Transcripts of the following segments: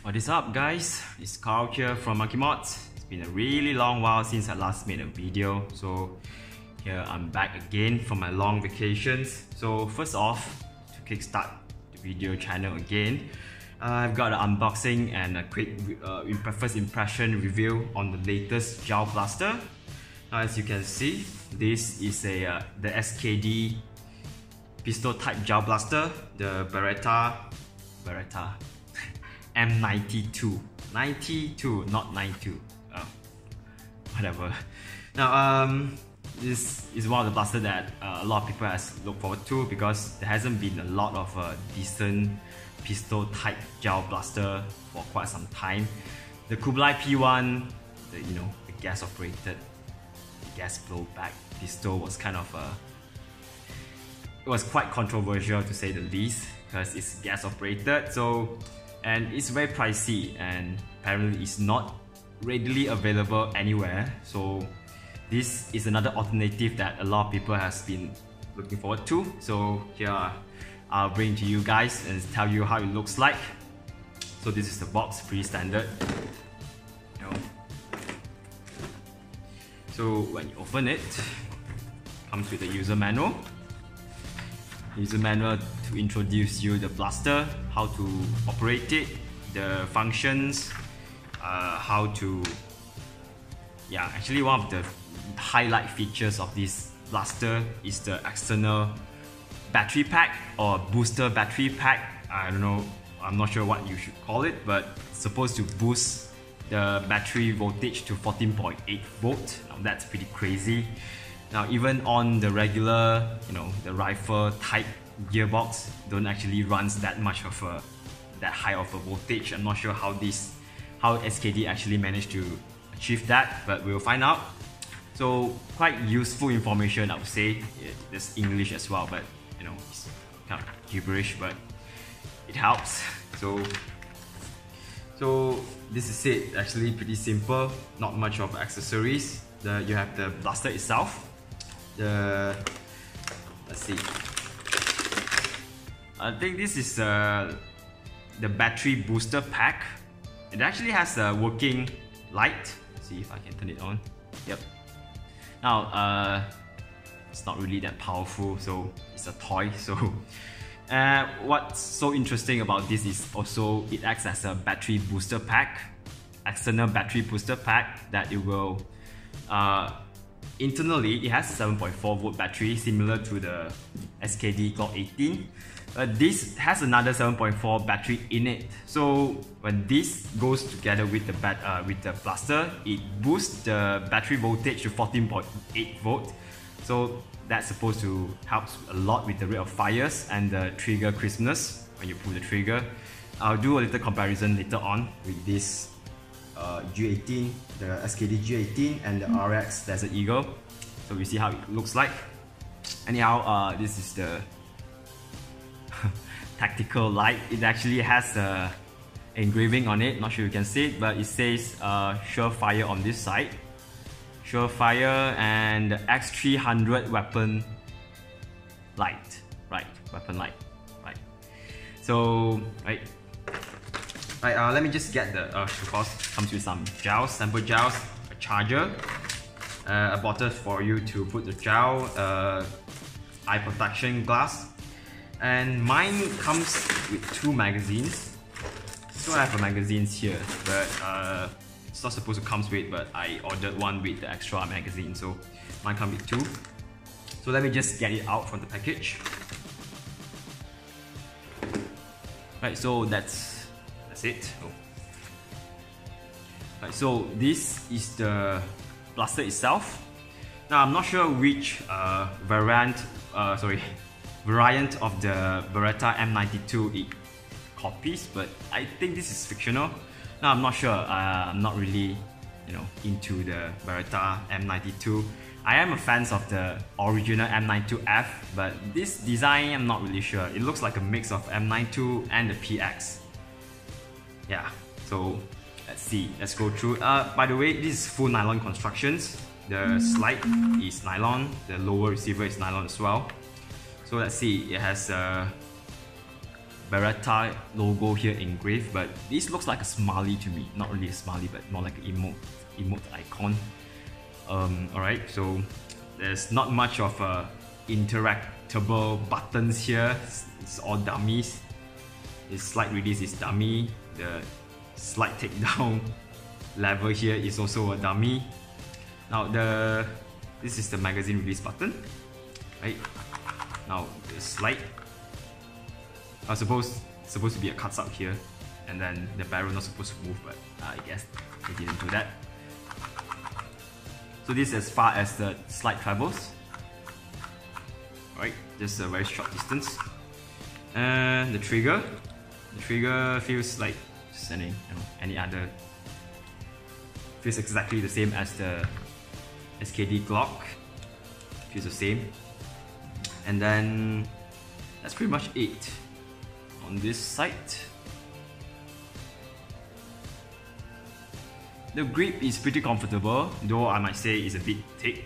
What is up, guys? It's Carl here from Monkey Mods. It's been a really long while since I last made a video, so here I'm back again from my long vacations. So first off, to kickstart the video channel again, I've got an unboxing and a quick first impression review on the latest gel blaster. Now, as you can see, this is the SKD pistol type gel blaster, the Beretta M92, 92, not 92. Whatever. Now, this is one of the blasters that a lot of people has looked forward to because there hasn't been a lot of decent pistol type gel blaster for quite some time. The Kublai P1, the gas operated, gas blowback pistol was kind of it was quite controversial to say the least because it's gas operated, and it's very pricey and apparently it's not readily available anywhere. So this is another alternative that a lot of people has been looking forward to. So here I'll bring to you guys and tell you how it looks like. So this is the box, pretty standard. So when you open it, comes with the user manual. User manual to introduce you the blaster, how to operate it, the functions, how to... actually one of the highlight features of this blaster is the external battery pack or booster battery pack. I don't know, I'm not sure what you should call it, but it's supposed to boost the battery voltage to 14.8 volt. Now that's pretty crazy. Now even on the regular, the rifle type gearbox don't actually runs that much of that high of a voltage. I'm not sure how SKD actually managed to achieve that, but we'll find out. So quite useful information, I would say. There's English as well, but it's kind of gibberish, but it helps. So this is it. Actually pretty simple, not much of accessories. You have the blaster itself. Let's see. I think this is the battery booster pack. It actually has a working light. Let's see if I can turn it on. Yep. Now, it's not really that powerful, so it's a toy. So, what's so interesting about this is also it acts as a battery booster pack, external battery booster pack that it will. Internally, it has a 7.4 volt battery battery to the SKD Glock 18. But this has another 7.4 battery in it. So when this goes together with the blaster, it boosts the battery voltage to 14.8 volt. So that's supposed to help a lot with the rate of fires and the trigger crispness when you pull the trigger. I'll do a little comparison later on with this G18, the SKD G18 and the RX Desert Eagle. So we see how it looks like. Anyhow, this is the tactical light. It actually has a engraving on it, not sure you can see it, but it says Surefire on this side. Surefire and X300 weapon light. Right, weapon light. Right. So, let me just get the, of course, comes with some gels, sample gels, a charger, a bottle for you to put the gel, eye protection glass, and mine comes with 2 magazines. So I have a magazines here, but it's not supposed to come with, but I ordered one with the extra magazine, so mine comes with 2. So let me just get it out from the package. Right, so that's it. Right, so this is the blaster itself. Now I'm not sure which variant of the Beretta M92 it copies, but I think this is fictional. Now I'm not sure. I'm not really into the Beretta M92. I am a fan of the original M92F, but this design I'm not really sure. It looks like a mix of M92 and the PX. Yeah, so let's see, let's go through. By the way, this is full nylon constructions. The slide is nylon, the lower receiver is nylon as well. So let's see, it has Beretta logo here engraved, but this looks like a smiley to me. Not really a smiley, but more like an emote icon. Alright, so there's not much of interactable buttons here. It's all dummies. The slide release is dummy. The slide takedown lever here is also a dummy. Now this is the magazine release button, right? Now the slide. Supposed to be a cutout here, and then the barrel not supposed to move, but I guess they didn't do that. So this is as far as the slide travels. Right, just a very short distance. And the trigger feels like just any other. Feels exactly the same as the SKD Glock. Feels the same. And then that's pretty much it on this side. The grip is pretty comfortable, though I might say it's a bit thick.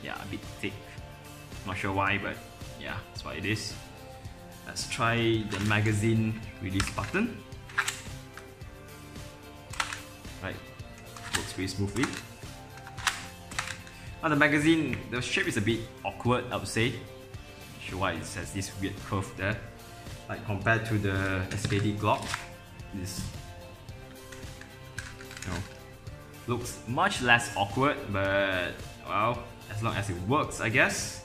Yeah, a bit thick. Not sure why, but yeah, that's what it is. Let's try the magazine release button. Right, works pretty smoothly. Now the magazine, the shape is a bit awkward, I would say. Not sure why it has this weird curve there. Like compared to the SKD Glock, this looks much less awkward, but well, as long as it works, I guess.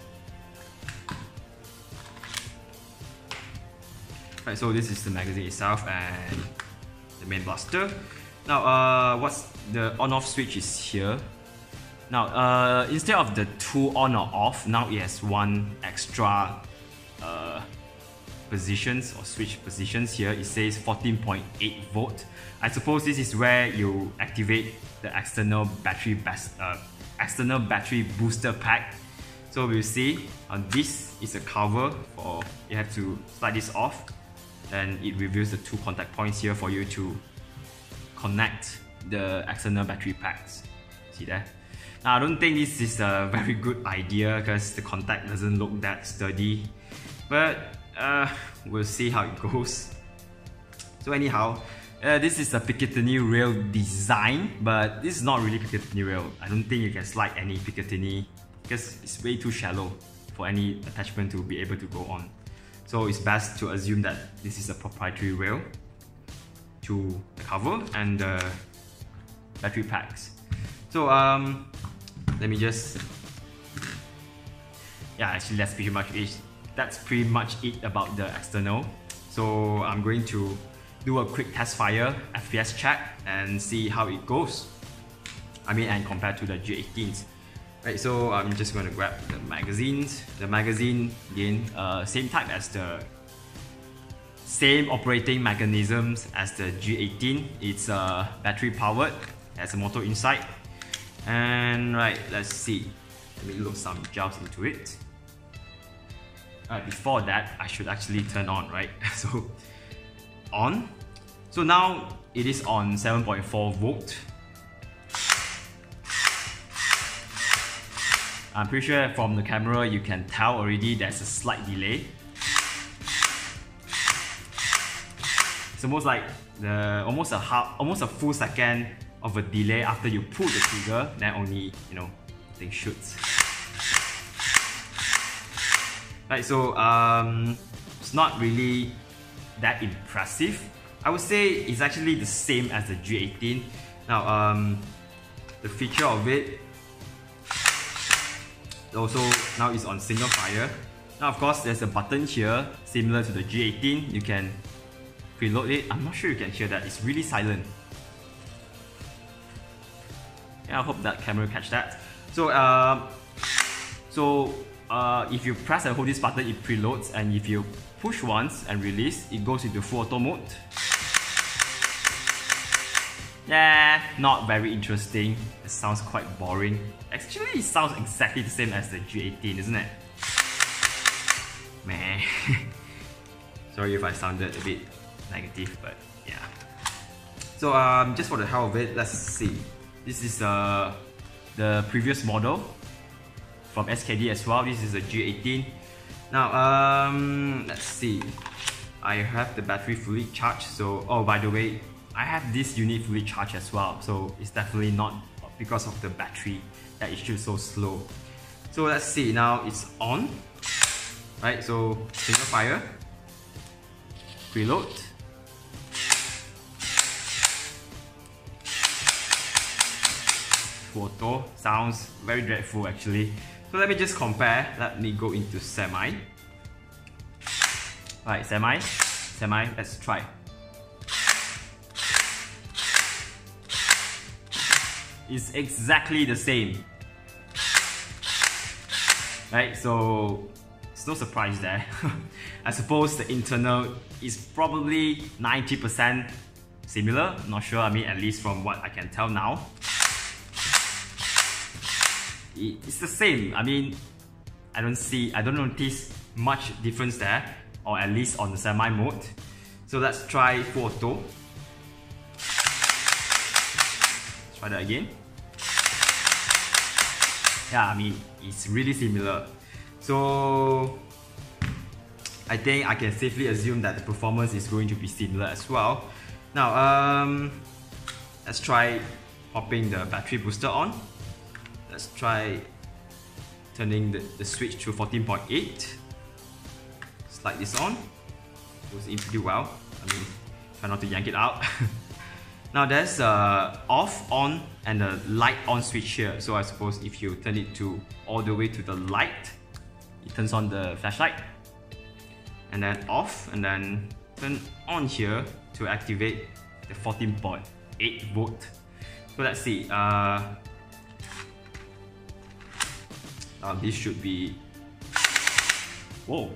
Right, so this is the magazine itself and the main blaster. Now, what's the on-off switch is here. Now, instead of the 2 on or off, now it has one extra positions or switch positions here. It says 14.8 volt. I suppose this is where you activate the external battery booster pack. So we'll see. This is a cover for, you have to slide this off, and it reveals the 2 contact points here for you to connect the external battery packs. See that? Now I don't think this is a very good idea because the contact doesn't look that sturdy, but we'll see how it goes. So anyhow, this is a Picatinny rail design, but this is not really Picatinny rail. I don't think you can slide any Picatinny because it's way too shallow for any attachment to be able to go on. So it's best to assume that this is a proprietary rail to the cover and the battery packs. So let me just, yeah, actually that's pretty much it about the external. So I'm going to do a quick test fire FPS check and see how it goes. I mean, and compared to the G18s. Right, so I'm just going to grab the magazines. The magazine, again, same type as the same operating mechanisms as the G18. It's battery powered, has a motor inside. And right, let's see. Let me load some gels into it. Alright, before that, I should actually turn on, right? So, on. So now it is on 7.4 volt. I'm pretty sure from the camera you can tell already there's a slight delay. It's almost like almost a full second of a delay after you pull the trigger, then only thing shoots. Right, so it's not really that impressive. I would say it's actually the same as the G18. Now, the feature of it also now is on single fire. Now, of course, there's a button here similar to the G18. You can preload it. I'm not sure you can hear that. It's really silent. Yeah, I hope that camera catch that. So, if you press and hold this button, it preloads, and if you push once and release, it goes into full auto mode. Yeah, not very interesting. It sounds quite boring. Actually, it sounds exactly the same as the G18, isn't it? Meh. Sorry if I sounded a bit negative, but yeah. So just for the hell of it, let's see. This is the previous model from SKD as well. This is a G18. Now let's see. I have the battery fully charged. So, oh, by the way, I have this unit fully charged as well. So it's definitely not because of the battery that it shoots so slow. So let's see, now it's on. Right, so single fire, preload. Photo sounds very dreadful actually. So let me just compare. Let me go into semi. Right, semi, let's try. It's exactly the same. Right, so it's no surprise there. I suppose the internal is probably 90% similar. Not sure, I mean, at least from what I can tell now. It's the same. I mean, I don't notice much difference there, or at least on the semi mode. So let's try full auto. Let's try that again. Yeah, I mean, it's really similar. So I think I can safely assume that the performance is going to be similar as well. Now, let's try popping the battery booster on. Let's try turning the switch to 14.8. Slide this on. Goes in pretty well. I mean, try not to yank it out. Now there's off, on, and a light on switch here. So I suppose if you turn it to all the way to the light, it turns on the flashlight. And then off, and then turn on here to activate the 14.8 volt. So let's see. This should be. Whoa!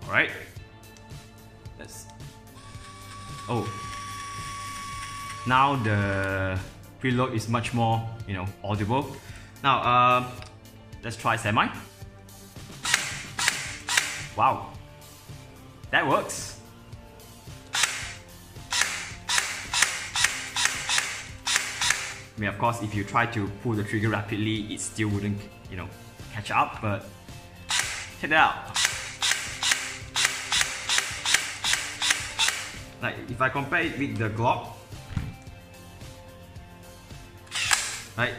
All right. Let's. Oh. Now the preload is much more, audible. Now, let's try semi. Wow, that works. I mean, of course, if you try to pull the trigger rapidly, it still wouldn't, catch up. But check it out. Like if I compare it with the Glock. Right.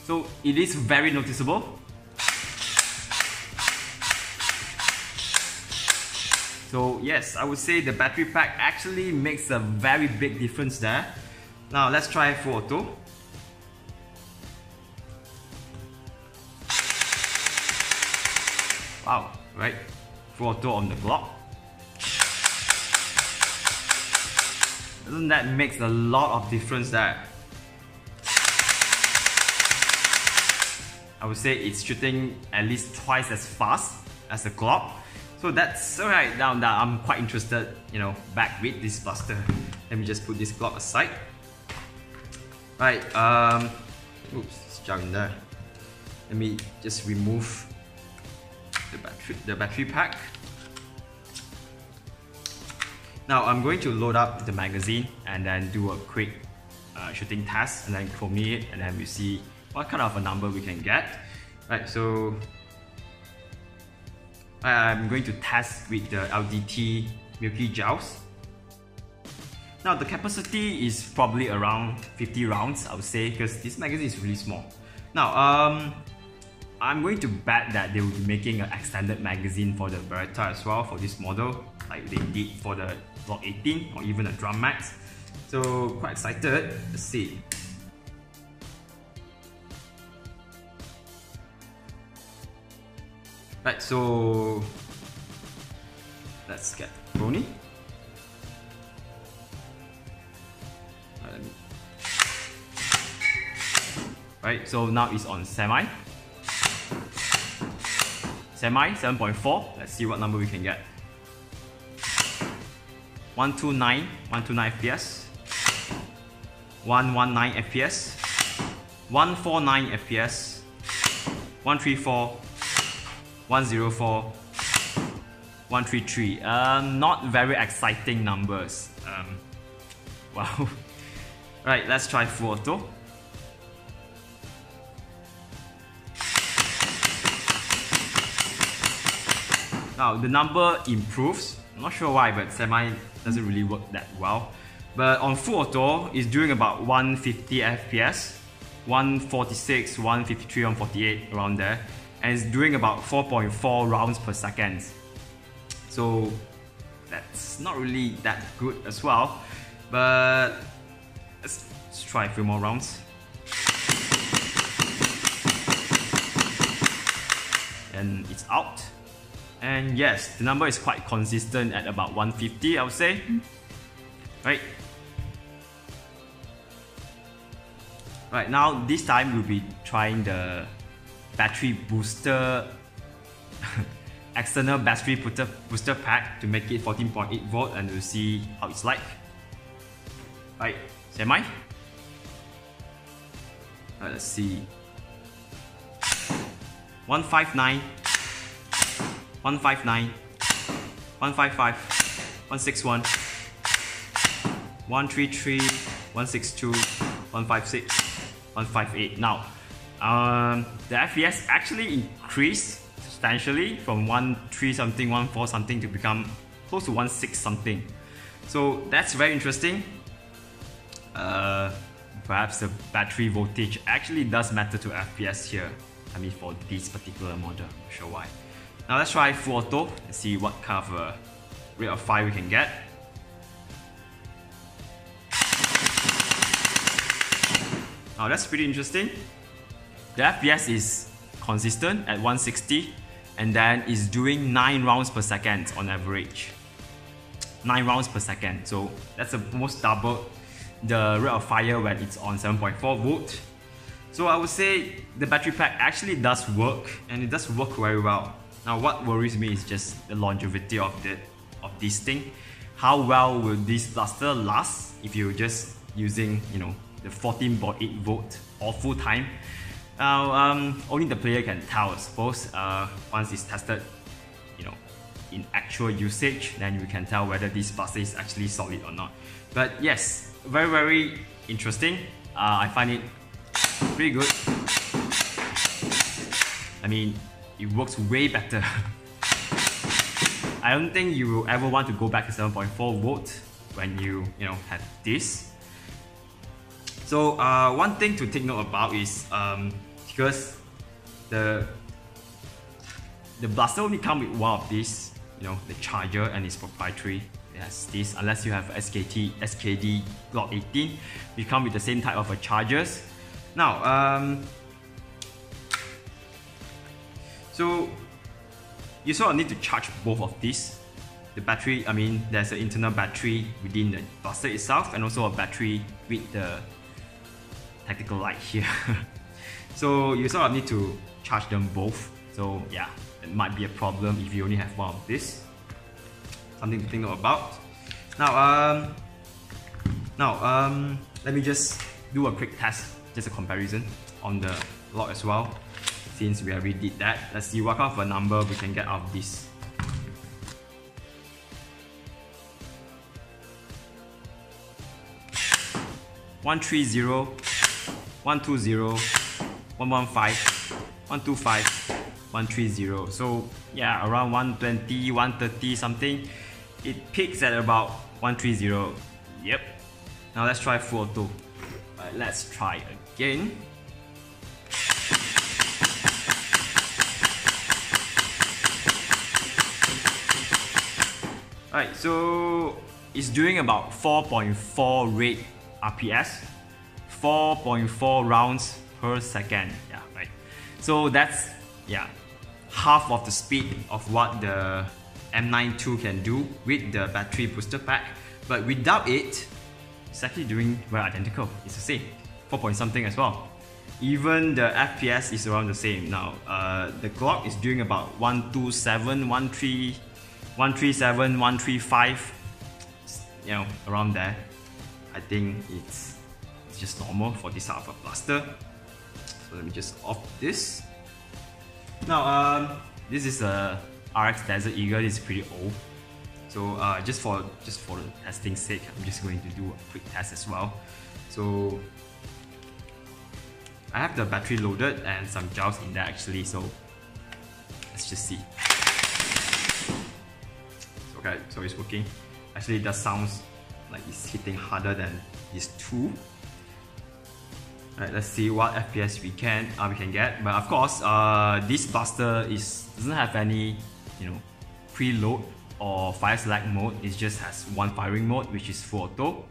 So it is very noticeable. So yes, I would say the battery pack actually makes a very big difference there. Now let's try full auto. Wow, right? Full auto on the Glock. Doesn't that make a lot of difference there? I would say it's shooting at least twice as fast as the Glock. So that's alright. Now that I'm quite interested, back with this blaster. Let me just put this Glock aside. Right, oops, it's junk in there. Let me just remove the battery pack. Now I'm going to load up the magazine and then do a quick shooting test and then chromi it, and then we see what kind of a number we can get. Right, so I'm going to test with the LDT Milky Gels. Now the capacity is probably around 50 rounds, I would say, because this magazine is really small. Now I'm going to bet that they will be making an extended magazine for the Beretta as well for this model, like they did for the Glock 18 or even the Drum Max. So quite excited. Let's see. Right, so let's get Brony. Right, so now it's on semi. Semi 7.4. Let's see what number we can get. 129 FPS, 119 FPS, 149 FPS, 134, 104, 133. Not very exciting numbers. Wow. Right, let's try full auto. Now the number improves. I'm not sure why, but semi doesn't really work that well. But on full auto, it's doing about 150 FPS, 146, 153, 148 around there, and it's doing about 4.4 rounds per second. So that's not really that good as well. But let's try a few more rounds. And it's out. And yes, the number is quite consistent at about 150, I would say. Right. Right, now this time we'll be trying the battery booster external battery booster pack to make it 14.8 volt, and we'll see how it's like. Right, semi. Right, let's see. 159, 159, 155, 161, 133, 162, 156, 158. Now, the FPS actually increased substantially from 1.3 something, 1.4 something to become close to 1.6 something. So that's very interesting. Perhaps the battery voltage actually does matter to FPS here. I mean, for this particular model, I'm not sure why. Now let's try full auto and see what kind of a rate of fire we can get. Now that's pretty interesting. The FPS is consistent at 160, and then is doing 9 rounds per second on average. 9 rounds per second, so that's almost double the rate of fire when it's on 7.4 volt. So I would say the battery pack actually does work, and it does work very well. Now what worries me is just the longevity of this thing. How well will this blaster last if you're just using, you know, the 14.8 volt all full time? Now only the player can tell, I suppose. Once it's tested, you know, in actual usage, then you can tell whether this blaster is actually solid or not. But yes, very interesting. I find it pretty good. I mean, it works way better. I don't think you will ever want to go back to 7.4 volt when you have this. So one thing to take note about is because the blaster only comes with one of these, the charger, and it's proprietary. It has this, unless you have SKD Glock 18, we come with the same type of chargers. Now, so you sort of need to charge both of these. The battery, I mean, there's an internal battery within the blaster itself, and also a battery with the tactical light here. So you sort of need to charge them both. So yeah, it might be a problem if you only have one of this. Something to think about. Now, let me just do a quick test, just a comparison on the lock as well. Since we already did that, let's see what kind of a number we can get out of this. $130, $120, $115, $125, $130. So yeah, around 120, 130 something. It peaks at about 130. Yep. Now let's try full auto. Right, let's try again. Alright, so it's doing about 4.4 rate RPS, 4.4 rounds per second. Yeah, right. So that's half of the speed of what the M92 can do with the battery booster pack. But without it, it's actually doing well identical. It's the same, 4 point something as well. Even the FPS is around the same. Now, the Glock is doing about 127, 137, 135, around there. I think it's just normal for this type of a blaster. So let me just off this. Now, this is a RX Desert Eagle. This is pretty old. So just for the testing sake, I'm just going to do a quick test as well. So I have the battery loaded and some gels in there actually. So let's just see. Okay, so it's working. Actually, it does sounds like it's hitting harder than these two. Alright, let's see what FPS we can get. But of course, this blaster doesn't have any, preload or fire select mode. It just has one firing mode, which is full auto.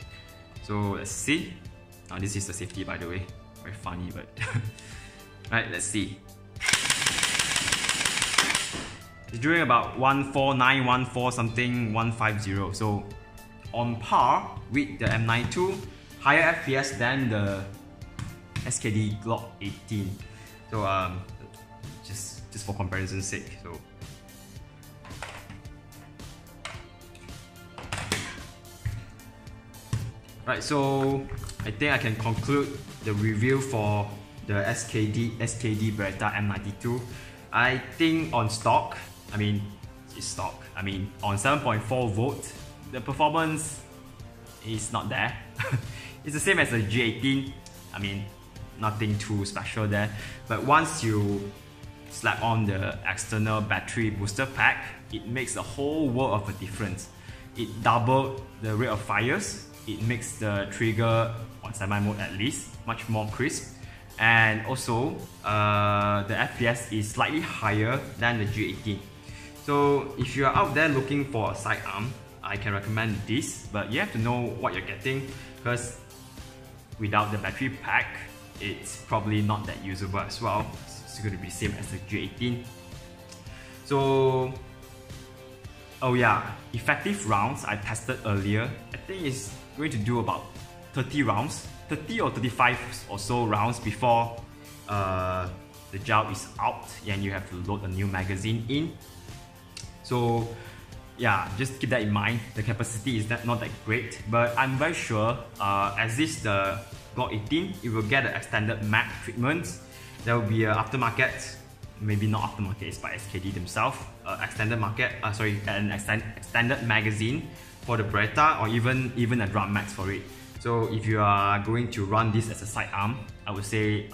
So let's see. Now this is the safety, by the way. Very funny, but alright, let's see. It's doing about 149, something, 150. So on par with the M92, higher FPS than the SKD Glock 18. So just for comparison's sake. So right, so I think I can conclude the review for the SKD Beretta M92. I think on stock, on 7.4 volt, the performance is not there. It's the same as the G18. Nothing too special there. But once you slap on the external battery booster pack, it makes a whole world of a difference. It doubled the rate of fires. It makes the trigger on semi mode at least much more crisp. And also, the FPS is slightly higher than the G18. So if you are out there looking for a sidearm, I can recommend this, but you have to know what you're getting, because without the battery pack, it's probably not that usable as well. It's going to be same as the G18. So, oh yeah, effective rounds I tested earlier. I think it's going to do about 30 rounds, 30 or 35 or so rounds before the gel is out and you have to load a new magazine in. So yeah, just keep that in mind. The capacity is not that great, but I'm very sure as this the Glock 18, it will get an extended mag treatment. There will be an aftermarket, maybe not aftermarket, it's by SKD themselves, extended magazine for the Beretta, or even a drum max for it. So if you are going to run this as a sidearm, I would say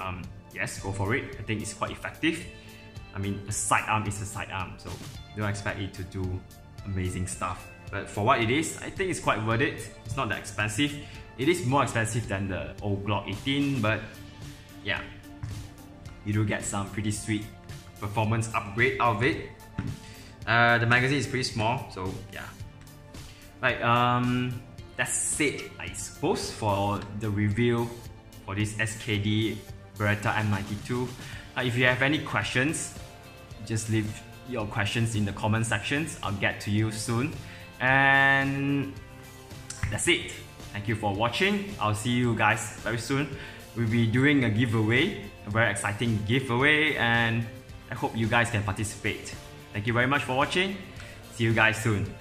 yes, go for it. I think it's quite effective. A sidearm is a sidearm, so don't expect it to do amazing stuff. But for what it is, I think it's quite worth it. It's not that expensive. It is more expensive than the old Glock 18, but yeah, you do get some pretty sweet performance upgrade out of it. The magazine is pretty small, so yeah. Right, that's it, I suppose, for the review for this SKD Beretta M92. If you have any questions, just leave your questions in the comment sections. I'll get to you soon. And that's it. Thank you for watching. I'll see you guys very soon. We'll be doing a giveaway, a very exciting giveaway, and I hope you guys can participate. Thank you very much for watching. See you guys soon.